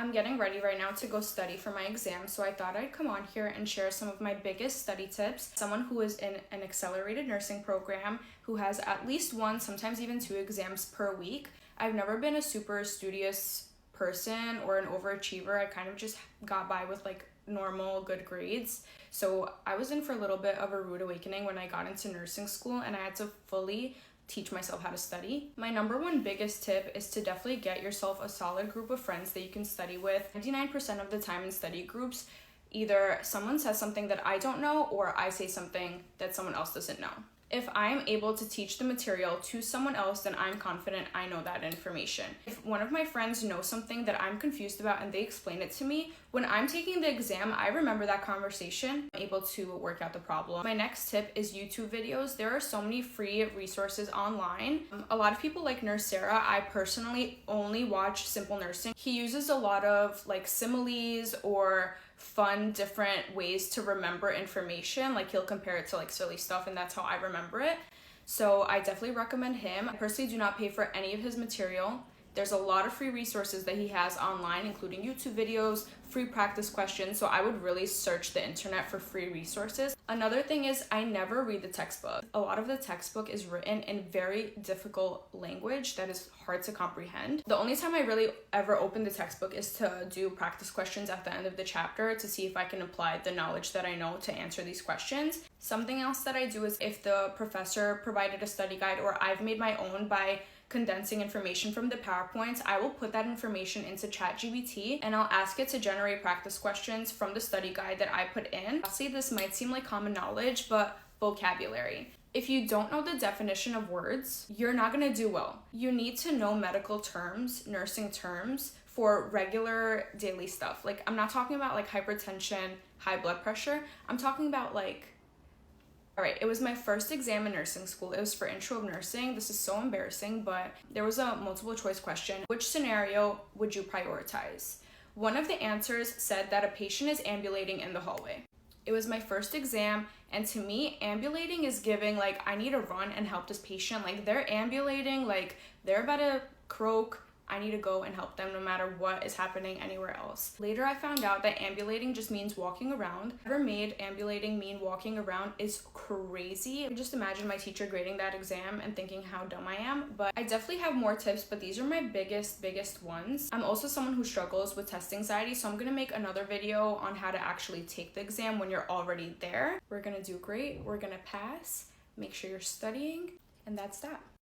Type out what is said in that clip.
I'm getting ready right now to go study for my exam, so I thought I'd come on here and share some of my biggest study tips. Someone who is in an accelerated nursing program, who has at least one, sometimes even two exams per week. I've never been a super studious person or an overachiever. I kind of just got by with like normal good grades. So I was in for a little bit of a rude awakening when I got into nursing school, and I had to fully teach myself how to study. My number one biggest tip is to definitely get yourself a solid group of friends that you can study with. 99% of the time in study groups, either someone says something that I don't know or I say something that someone else doesn't know. If I'm able to teach the material to someone else, then I'm confident I know that information. If one of my friends knows something that I'm confused about and they explain it to me, when I'm taking the exam, I remember that conversation. I'm able to work out the problem. My next tip is YouTube videos. There are so many free resources online. A lot of people like Nurse Sarah. I personally only watch Simple Nursing. He uses a lot of like similes or fun different ways to remember information. Like he'll compare it to like silly stuff, and that's how I remember it. So I definitely recommend him. I personally do not pay for any of his material. There's a lot of free resources that he has online, including YouTube videos, free practice questions, so I would really search the internet for free resources. Another thing is I never read the textbook. A lot of the textbook is written in very difficult language that is hard to comprehend. The only time I really ever open the textbook is to do practice questions at the end of the chapter to see if I can apply the knowledge that I know to answer these questions. Something else that I do is if the professor provided a study guide or I've made my own by condensing information from the PowerPoints, I will put that information into ChatGPT and I'll ask it to generate practice questions from the study guide that I put in. I'll say this might seem like common knowledge, but vocabulary. If you don't know the definition of words, you're not gonna do well. You need to know medical terms, nursing terms for regular daily stuff. Like I'm not talking about like hypertension, high blood pressure. I'm talking about like, all right, it was my first exam in nursing school. It was for intro of nursing. This is so embarrassing, but there was a multiple choice question. Which scenario would you prioritize? One of the answers said that a patient is ambulating in the hallway. It was my first exam, and to me, ambulating is giving like, I need to run and help this patient. Like they're ambulating, like they're about to croak. I need to go and help them no matter what is happening anywhere else. Later, I found out that ambulating just means walking around. Whoever made ambulating mean walking around is crazy. I just imagine my teacher grading that exam and thinking how dumb I am. But I definitely have more tips, but these are my biggest ones. I'm also someone who struggles with test anxiety, so I'm gonna make another video on how to actually take the exam when you're already there. We're gonna do great. We're gonna pass. Make sure you're studying, and that's that.